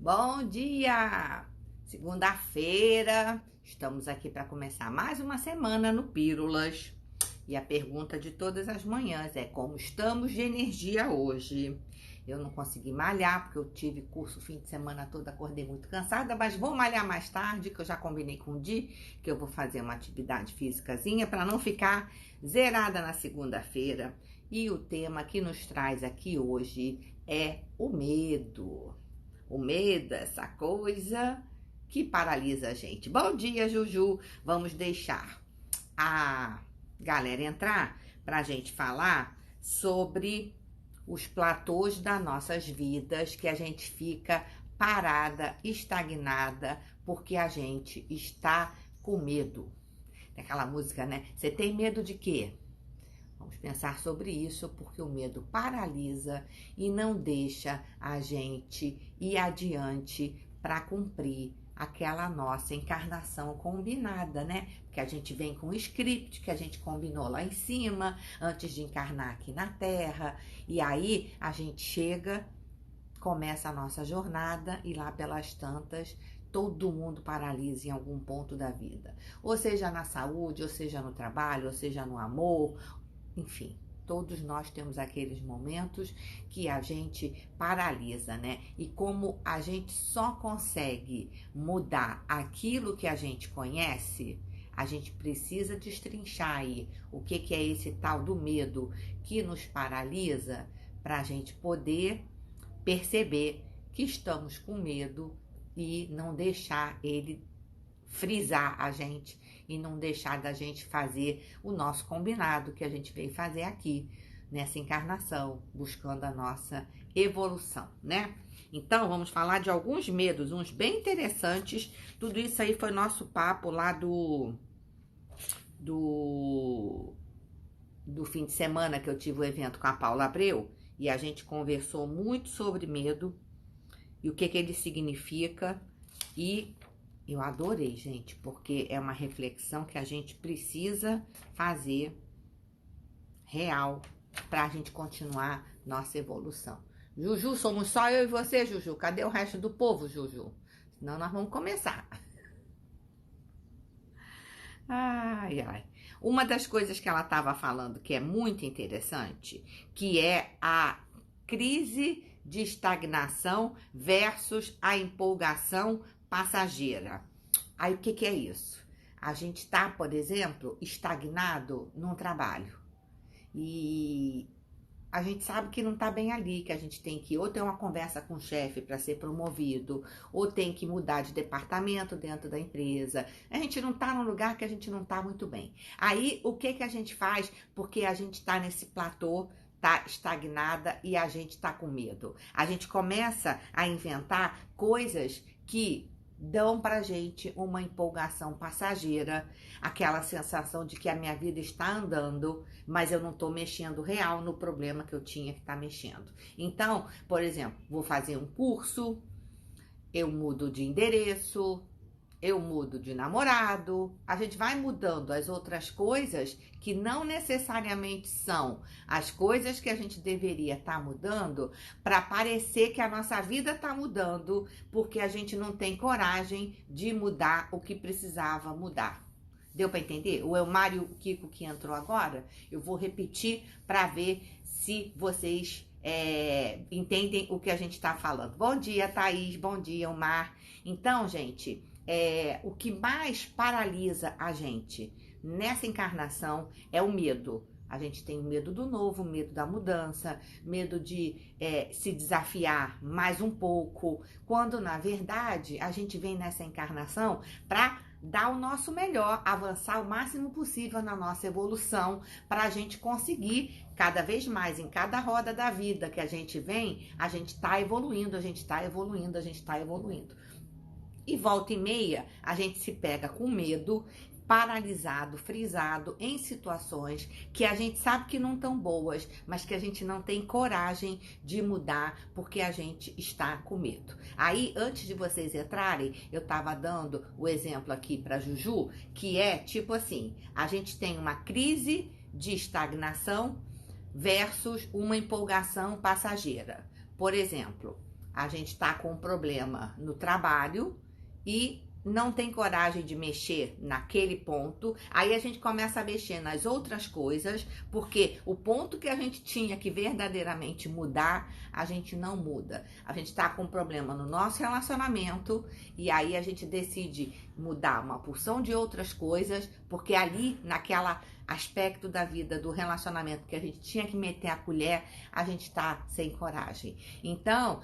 Bom dia! Segunda-feira, estamos aqui para começar mais uma semana no Pílulas. E a pergunta de todas as manhãs é: como estamos de energia hoje? Eu não consegui malhar porque eu tive curso o fim de semana todo, acordei muito cansada, mas vou malhar mais tarde, que eu já combinei com o Di, que eu vou fazer uma atividade físicazinha para não ficar zerada na segunda-feira. E o tema que nos traz aqui hoje é o medo. O medo, essa coisa que paralisa a gente. Bom dia, Juju. Vamos deixar a galera entrar para a gente falar sobre os platôs das nossas vidas, que a gente fica parada, estagnada, porque a gente está com medo. Tem aquela música, né? Você tem medo de quê? Vamos pensar sobre isso, porque o medo paralisa e não deixa a gente ir adiante para cumprir aquela nossa encarnação combinada, né? Porque a gente vem com o script que a gente combinou lá em cima, antes de encarnar aqui na Terra, e aí a gente chega, começa a nossa jornada e lá pelas tantas todo mundo paralisa em algum ponto da vida, ou seja na saúde, ou seja no trabalho, ou seja no amor. Enfim, todos nós temos aqueles momentos que a gente paralisa, né? E como a gente só consegue mudar aquilo que a gente conhece, a gente precisa destrinchar aí o que é esse tal do medo que nos paralisa, para a gente poder perceber que estamos com medo e não deixar ele frisar a gente e não deixar da gente fazer o nosso combinado que a gente veio fazer aqui nessa encarnação, buscando a nossa evolução, né? Então, vamos falar de alguns medos, uns bem interessantes. Tudo isso aí foi nosso papo lá do, do fim de semana que eu tive o evento com a Paula Abreu e a gente conversou muito sobre medo e o que ele significa. E eu adorei, gente, porque é uma reflexão que a gente precisa fazer real para a gente continuar nossa evolução. Juju, somos só eu e você, Juju. Cadê o resto do povo, Juju? Senão nós vamos começar. Ai, ai. Uma das coisas que ela estava falando que é muito interessante, que é a crise de estagnação versus a empolgação passageira. Aí o que é isso? A gente está, por exemplo, estagnado num trabalho e a gente sabe que não está bem ali, que a gente tem que ou ter uma conversa com o chefe para ser promovido, ou tem que mudar de departamento dentro da empresa. A gente não está num lugar que a gente não está muito bem. Aí o que a gente faz? Porque a gente está nesse platô, tá estagnada e a gente está com medo. A gente começa a inventar coisas que dão pra gente uma empolgação passageira, aquela sensação de que a minha vida está andando, mas eu não tô mexendo real no problema que eu tinha que estar mexendo. Então, por exemplo, vou fazer um curso, eu mudo de endereço, eu mudo de namorado, a gente vai mudando as outras coisas que não necessariamente são as coisas que a gente deveria estar mudando para parecer que a nossa vida está mudando, porque a gente não tem coragem de mudar o que precisava mudar. Deu para entender? O Elmar e o Kiko que entrou agora, eu vou repetir para ver se vocês entendem o que a gente está falando. Bom dia, Thaís. Bom dia, Elmar. Então, gente, o que mais paralisa a gente nessa encarnação é o medo. A gente tem o medo do novo, medo da mudança, medo de se desafiar mais um pouco, quando na verdade a gente vem nessa encarnação para dar o nosso melhor, avançar o máximo possível na nossa evolução, para a gente conseguir cada vez mais, em cada roda da vida que a gente vem, a gente está evoluindo, a gente está evoluindo, a gente está evoluindo. E volta e meia, a gente se pega com medo, paralisado, frisado em situações que a gente sabe que não estão boas, mas que a gente não tem coragem de mudar porque a gente está com medo. Aí, antes de vocês entrarem, eu estava dando o exemplo aqui para Juju, que é tipo assim, a gente tem uma crise de estagnação versus uma empolgação passageira. Por exemplo, a gente está com um problema no trabalho e não tem coragem de mexer naquele ponto, aí a gente começa a mexer nas outras coisas, porque o ponto que a gente tinha que verdadeiramente mudar, a gente não muda. A gente tá com um problema no nosso relacionamento e aí a gente decide mudar uma porção de outras coisas, porque ali, naquela aspecto da vida, do relacionamento que a gente tinha que meter a colher, a gente tá sem coragem. Então,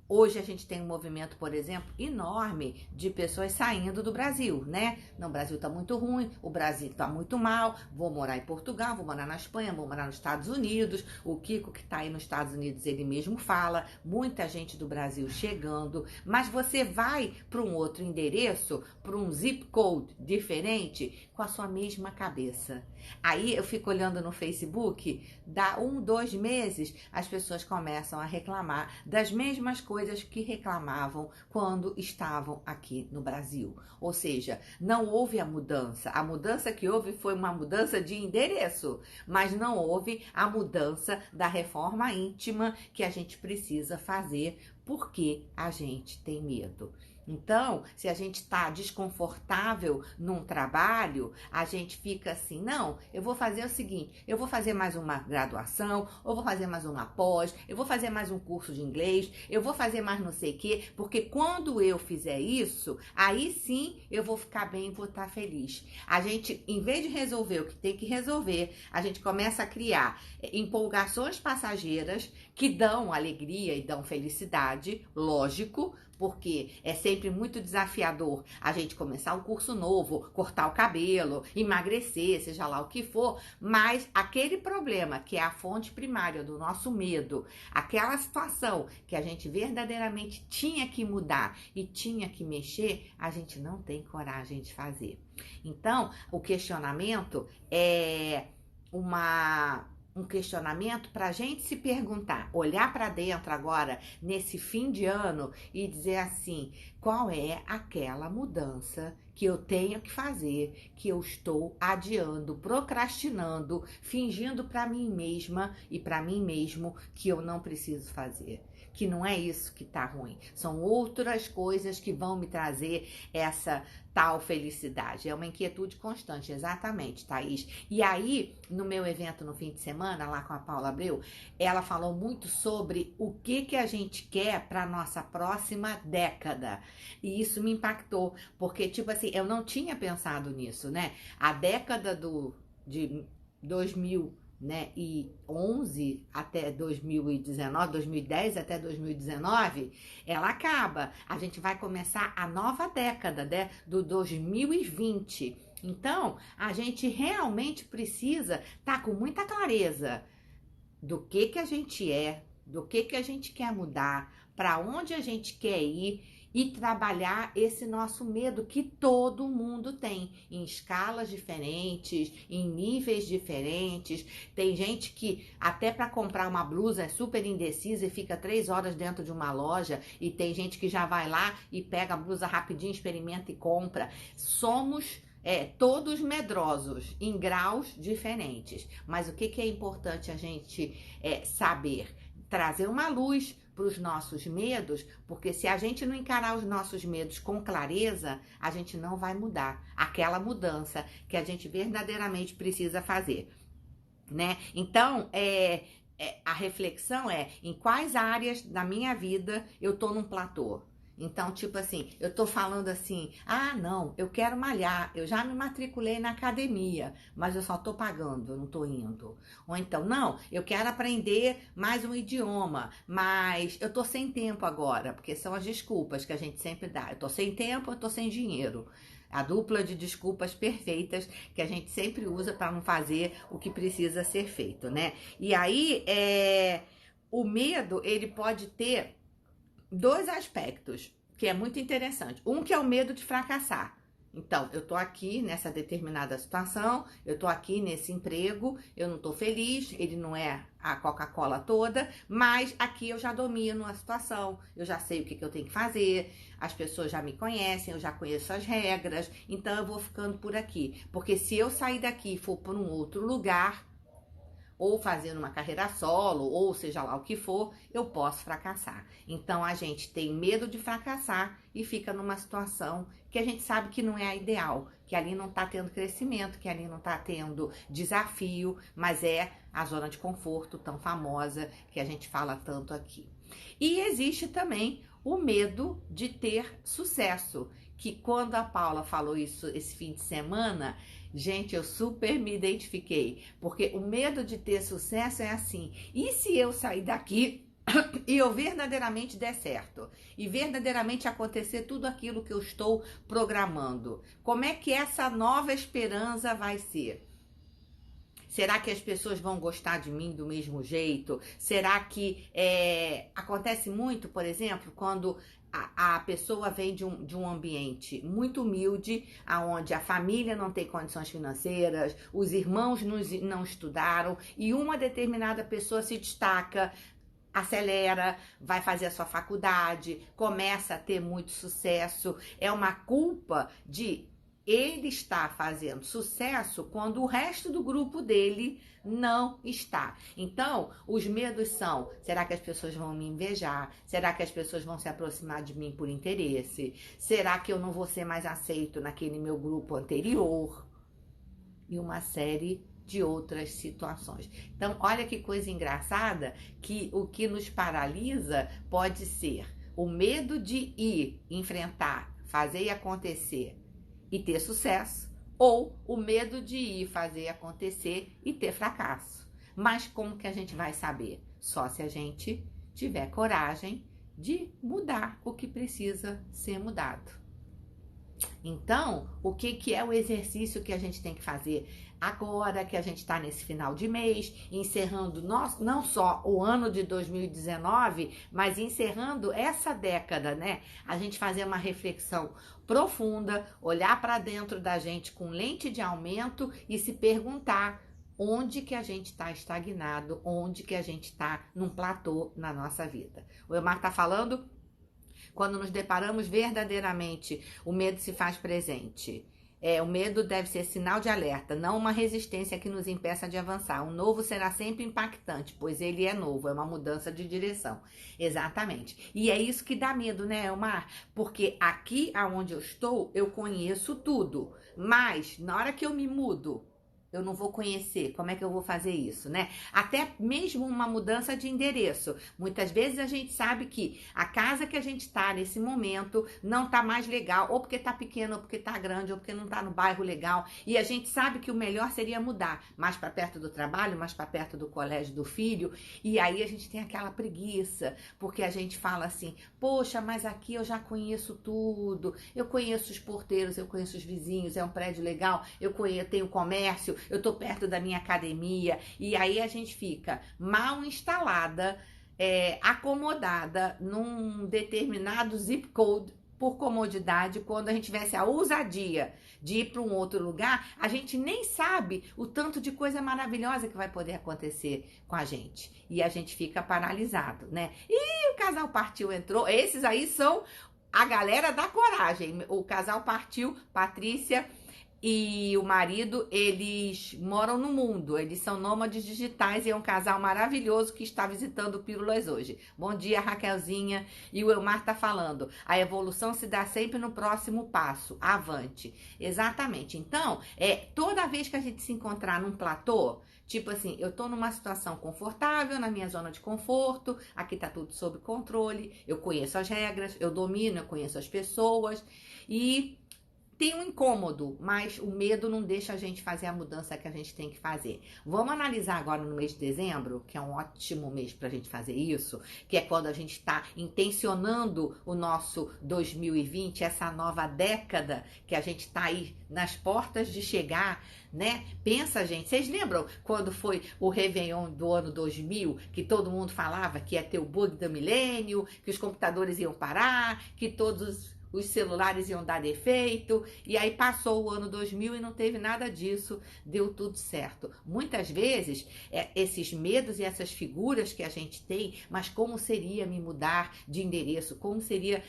hoje a gente tem um movimento, por exemplo, enorme de pessoas saindo do Brasil, né? Não, o Brasil tá muito ruim, o Brasil tá muito mal, vou morar em Portugal, vou morar na Espanha, vou morar nos Estados Unidos. O Kiko, que tá aí nos Estados Unidos, ele mesmo fala, muita gente do Brasil chegando, mas você vai para um outro endereço, para um zip code diferente, com a sua mesma cabeça. Aí eu fico olhando no Facebook, dá 2 meses, as pessoas começam a reclamar das mesmas coisas que reclamavam quando estavam aqui no Brasil. Ou seja, não houve a mudança. A mudança que houve foi uma mudança de endereço, mas não houve a mudança da reforma íntima que a gente precisa fazer porque a gente tem medo. Então, se a gente está desconfortável num trabalho, a gente fica assim, não, eu vou fazer o seguinte, eu vou fazer mais uma graduação, ou vou fazer mais uma pós, eu vou fazer mais um curso de inglês, eu vou fazer mais não sei o quê, porque quando eu fizer isso, aí sim eu vou ficar bem e vou estar feliz. A gente, em vez de resolver o que tem que resolver, a gente começa a criar empolgações passageiras que dão alegria e dão felicidade, lógico, porque é sempre muito desafiador a gente começar um curso novo, cortar o cabelo, emagrecer, seja lá o que for, mas aquele problema que é a fonte primária do nosso medo, aquela situação que a gente verdadeiramente tinha que mudar e tinha que mexer, a gente não tem coragem de fazer. Então, o questionamento é um questionamento para a gente se perguntar, olhar para dentro agora, nesse fim de ano, e dizer assim, qual é aquela mudança que eu tenho que fazer, que eu estou adiando, procrastinando, fingindo para mim mesma e para mim mesmo que eu não preciso fazer. Que não é isso que tá ruim. São outras coisas que vão me trazer essa tal felicidade. É uma inquietude constante, exatamente, Thaís. E aí, no meu evento no fim de semana, lá com a Paula Abreu, ela falou muito sobre o que a gente quer para nossa próxima década. E isso me impactou, porque, tipo assim, eu não tinha pensado nisso, né? A década de 2000, né, e 11 até 2019, 2010 até 2019, ela acaba. A gente vai começar a nova década, né, do 2020. Então, a gente realmente precisa estar com muita clareza do que a gente é, do que a gente quer mudar, para onde a gente quer ir e trabalhar esse nosso medo que todo mundo tem, em escalas diferentes, em níveis diferentes. Tem gente que até para comprar uma blusa é super indecisa e fica 3 horas dentro de uma loja, e tem gente que já vai lá e pega a blusa rapidinho, experimenta e compra. Somos todos medrosos, em graus diferentes. Mas o que é importante a gente saber? Trazer uma luz para os nossos medos, porque se a gente não encarar os nossos medos com clareza, a gente não vai mudar aquela mudança que a gente verdadeiramente precisa fazer, né? Então, a reflexão é em quais áreas da minha vida eu tô num platô. Então, tipo assim, eu tô falando assim, ah, não, eu quero malhar, eu já me matriculei na academia, mas eu só tô pagando, eu não tô indo. Ou então, não, eu quero aprender mais um idioma, mas eu tô sem tempo agora, porque são as desculpas que a gente sempre dá. Eu tô sem tempo, eu tô sem dinheiro. A dupla de desculpas perfeitas que a gente sempre usa para não fazer o que precisa ser feito, né? E aí, o medo, ele pode ter 2 aspectos, que é muito interessante. Um que é o medo de fracassar. Então, eu tô aqui nessa determinada situação, eu tô aqui nesse emprego, eu não tô feliz, ele não é a Coca-Cola toda, mas aqui eu já domino a situação, eu já sei o que eu tenho que fazer, as pessoas já me conhecem, eu já conheço as regras, então eu vou ficando por aqui. Porque se eu sair daqui e for para um outro lugar, ou fazendo uma carreira solo, ou seja lá o que for, eu posso fracassar. Então a gente tem medo de fracassar e fica numa situação que a gente sabe que não é a ideal, que ali não está tendo crescimento, que ali não está tendo desafio, mas é a zona de conforto tão famosa que a gente fala tanto aqui. E existe também o medo de ter sucesso, que quando a Paula falou isso esse fim de semana, gente, eu super me identifiquei, porque o medo de ter sucesso é assim, e se eu sair daqui e eu verdadeiramente der certo, e verdadeiramente acontecer tudo aquilo que eu estou programando, como é que essa nova esperança vai ser? Será que as pessoas vão gostar de mim do mesmo jeito? Será que acontece muito, por exemplo, quando a pessoa vem de um ambiente muito humilde, onde a família não tem condições financeiras, os irmãos não estudaram, e uma determinada pessoa se destaca, acelera, vai fazer a sua faculdade, começa a ter muito sucesso. É uma culpa de ele está fazendo sucesso quando o resto do grupo dele não está. Então, os medos são: será que as pessoas vão me invejar? Será que as pessoas vão se aproximar de mim por interesse? Será que eu não vou ser mais aceito naquele meu grupo anterior? E uma série de outras situações. Então, olha que coisa engraçada, que o que nos paralisa pode ser o medo de ir, enfrentar, fazer e acontecer e ter sucesso, ou o medo de ir fazer acontecer e ter fracasso. Mas como que a gente vai saber? Só se a gente tiver coragem de mudar o que precisa ser mudado. Então, o que é o exercício que a gente tem que fazer agora que a gente está nesse final de mês, encerrando não só o ano de 2019, mas encerrando essa década, né? A gente fazer uma reflexão profunda, olhar para dentro da gente com lente de aumento e se perguntar onde que a gente está estagnado, onde que a gente está num platô na nossa vida. O Elmar está falando, quando nos deparamos verdadeiramente, o medo se faz presente. O medo deve ser sinal de alerta, não uma resistência que nos impeça de avançar. O novo será sempre impactante, pois ele é novo, é uma mudança de direção. Exatamente. E é isso que dá medo, né, Elmar? Porque aqui aonde eu estou, eu conheço tudo. Mas, na hora que eu me mudo, eu não vou conhecer, como é que eu vou fazer isso, né? Até mesmo uma mudança de endereço. Muitas vezes a gente sabe que a casa que a gente tá nesse momento não tá mais legal, ou porque tá pequeno, ou porque tá grande, ou porque não tá no bairro legal. E a gente sabe que o melhor seria mudar mais para perto do trabalho, mais para perto do colégio do filho. E aí a gente tem aquela preguiça, porque a gente fala assim: poxa, mas aqui eu já conheço tudo. Eu conheço os porteiros, eu conheço os vizinhos, é um prédio legal, eu tenho comércio, eu tô perto da minha academia, e aí a gente fica mal instalada, acomodada num determinado zip code por comodidade. Quando a gente tivesse a ousadia de ir para um outro lugar, a gente nem sabe o tanto de coisa maravilhosa que vai poder acontecer com a gente, e a gente fica paralisado, né? E o casal partiu, entrou, esses aí são a galera da coragem. O casal partiu, Patrícia e o marido, eles moram no mundo, eles são nômades digitais e é um casal maravilhoso que está visitando o Pílulas hoje. Bom dia, Raquelzinha. E o Elmar tá falando: a evolução se dá sempre no próximo passo, avante. Exatamente. Então, toda vez que a gente se encontrar num platô, tipo assim, eu tô numa situação confortável, na minha zona de conforto, aqui tá tudo sob controle, eu conheço as regras, eu domino, eu conheço as pessoas, e tem um incômodo, mas o medo não deixa a gente fazer a mudança que a gente tem que fazer. Vamos analisar agora no mês de dezembro, que é um ótimo mês para a gente fazer isso, que é quando a gente está intencionando o nosso 2020, essa nova década que a gente está aí nas portas de chegar, né? Pensa, gente, vocês lembram quando foi o Réveillon do ano 2000, que todo mundo falava que ia ter o bug do milênio, que os computadores iam parar, que todos os celulares iam dar defeito, e aí passou o ano 2000 e não teve nada disso, deu tudo certo. Muitas vezes, esses medos e essas figuras que a gente tem, mas como seria me mudar de endereço, como seria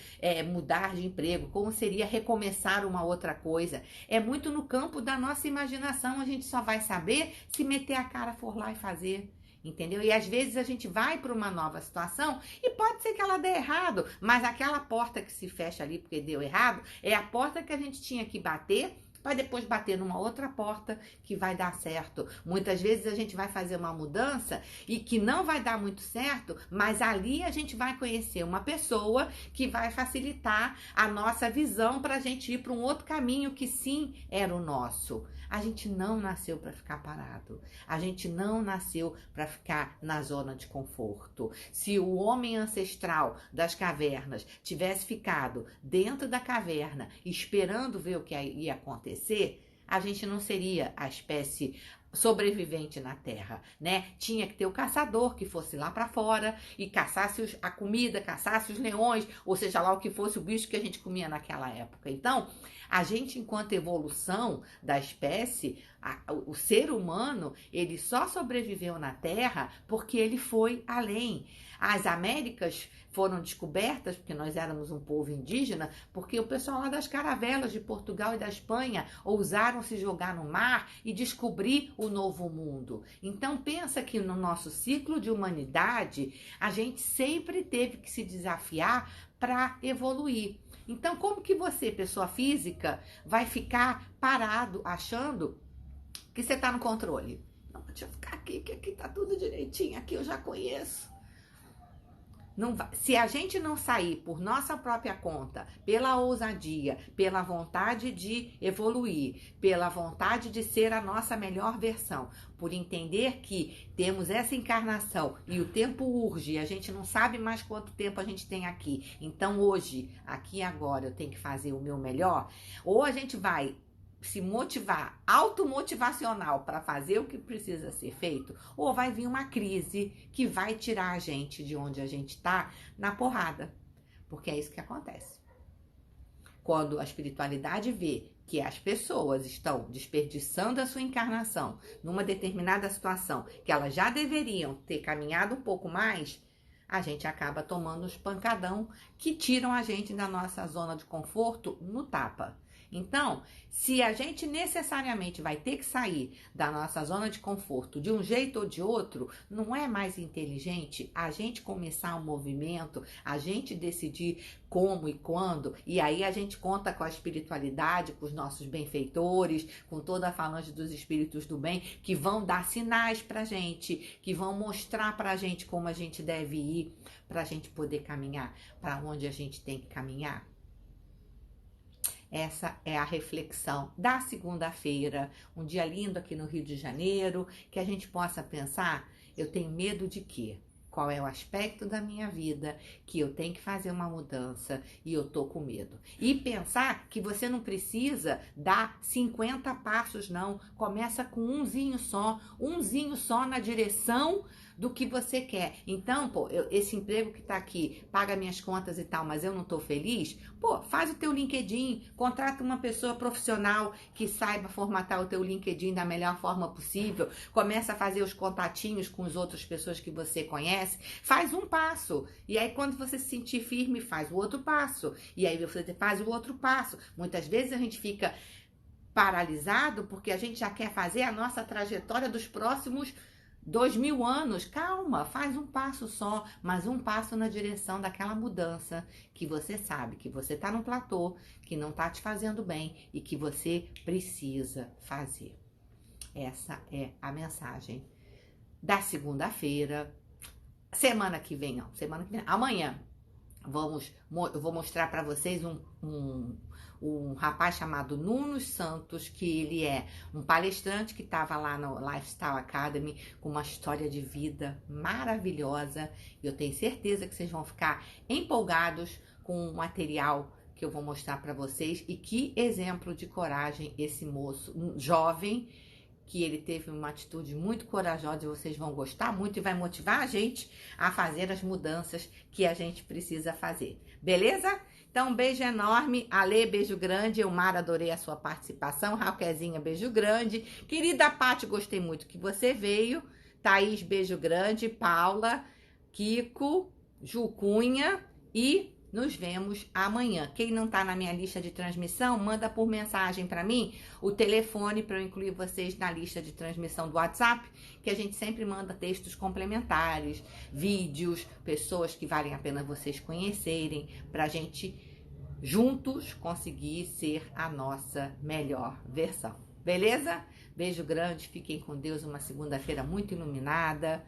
mudar de emprego, como seria recomeçar uma outra coisa, é muito no campo da nossa imaginação, a gente só vai saber se meter a cara, for lá e fazer. Entendeu? E às vezes a gente vai para uma nova situação e pode ser que ela dê errado, mas aquela porta que se fecha ali porque deu errado é a porta que a gente tinha que bater para depois bater numa outra porta que vai dar certo. Muitas vezes a gente vai fazer uma mudança e que não vai dar muito certo, mas ali a gente vai conhecer uma pessoa que vai facilitar a nossa visão para a gente ir para um outro caminho que sim era o nosso. A gente não nasceu para ficar parado. A gente não nasceu para ficar na zona de conforto. Se o homem ancestral das cavernas tivesse ficado dentro da caverna esperando ver o que ia acontecer, a gente não seria a espécie sobrevivente na Terra, né? Tinha que ter o caçador que fosse lá para fora e caçasse a comida, caçasse os leões, ou seja lá o que fosse o bicho que a gente comia naquela época. Então, a gente, enquanto evolução da espécie, o ser humano, ele só sobreviveu na Terra porque ele foi além. As Américas foram descobertas, porque nós éramos um povo indígena, porque o pessoal lá das caravelas de Portugal e da Espanha ousaram se jogar no mar e descobrir o novo mundo. Então pensa que no nosso ciclo de humanidade, a gente sempre teve que se desafiar para evoluir. Então como que você, pessoa física, vai ficar parado achando que você está no controle? Não, deixa eu ficar aqui, que aqui tá tudo direitinho, aqui eu já conheço. Não vai. Se a gente não sair por nossa própria conta, pela ousadia, pela vontade de evoluir, pela vontade de ser a nossa melhor versão, por entender que temos essa encarnação e o tempo urge, e a gente não sabe mais quanto tempo a gente tem aqui, então hoje, aqui e agora, eu tenho que fazer o meu melhor, ou a gente vai se motivar, automotivacional para fazer o que precisa ser feito, ou vai vir uma crise que vai tirar a gente de onde a gente está na porrada, porque é isso que acontece. Quando a espiritualidade vê que as pessoas estão desperdiçando a sua encarnação numa determinada situação, que elas já deveriam ter caminhado um pouco mais, a gente acaba tomando os pancadão que tiram a gente da nossa zona de conforto no tapa. Então, se a gente necessariamente vai ter que sair da nossa zona de conforto de um jeito ou de outro, não é mais inteligente a gente começar um movimento, a gente decidir como e quando, e aí a gente conta com a espiritualidade, com os nossos benfeitores, com toda a falange dos espíritos do bem, que vão dar sinais pra gente, que vão mostrar pra gente como a gente deve ir, pra gente poder caminhar para onde a gente tem que caminhar. Essa é a reflexão da segunda-feira, um dia lindo aqui no Rio de Janeiro, que a gente possa pensar, eu tenho medo de quê? Qual é o aspecto da minha vida que eu tenho que fazer uma mudança e eu tô com medo? E pensar que você não precisa dar 50 passos, não. Começa com umzinho só na direção do que você quer. Então, pô, esse emprego que tá aqui, paga minhas contas e tal, mas eu não tô feliz, pô, faz o teu LinkedIn, contrata uma pessoa profissional que saiba formatar o teu LinkedIn da melhor forma possível, começa a fazer os contatinhos com as outras pessoas que você conhece, faz um passo, e aí quando você se sentir firme, faz o outro passo, e aí você faz o outro passo. Muitas vezes a gente fica paralisado porque a gente já quer fazer a nossa trajetória dos próximos 2000 anos. Calma, faz um passo só, mas um passo na direção daquela mudança que você sabe que você está no platô, que não está te fazendo bem e que você precisa fazer. Essa é a mensagem da segunda-feira. Semana que vem, amanhã, eu vou mostrar para vocês um rapaz chamado Nuno Santos, que ele é um palestrante que estava lá no Lifestyle Academy com uma história de vida maravilhosa. E eu tenho certeza que vocês vão ficar empolgados com o material que eu vou mostrar para vocês. E que exemplo de coragem esse moço, um jovem, que ele teve uma atitude muito corajosa e vocês vão gostar muito e vai motivar a gente a fazer as mudanças que a gente precisa fazer. Beleza? Então, um beijo enorme. Ale, beijo grande. Elmar, adorei a sua participação. Raquelzinha, beijo grande. Querida Paty, gostei muito que você veio. Thaís, beijo grande. Paula, Kiko, Jucunha e nos vemos amanhã. Quem não está na minha lista de transmissão, manda por mensagem para mim o telefone para eu incluir vocês na lista de transmissão do WhatsApp, que a gente sempre manda textos complementares, vídeos, pessoas que valem a pena vocês conhecerem, para a gente juntos conseguir ser a nossa melhor versão. Beleza? Beijo grande, fiquem com Deus, uma segunda-feira muito iluminada,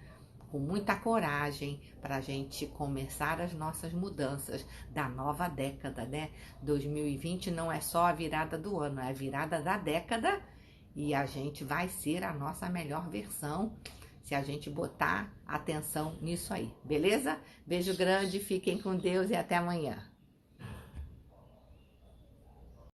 com muita coragem para a gente começar as nossas mudanças da nova década, né? 2020 não é só a virada do ano, é a virada da década e a gente vai ser a nossa melhor versão se a gente botar atenção nisso aí, beleza? Beijo grande, fiquem com Deus e até amanhã.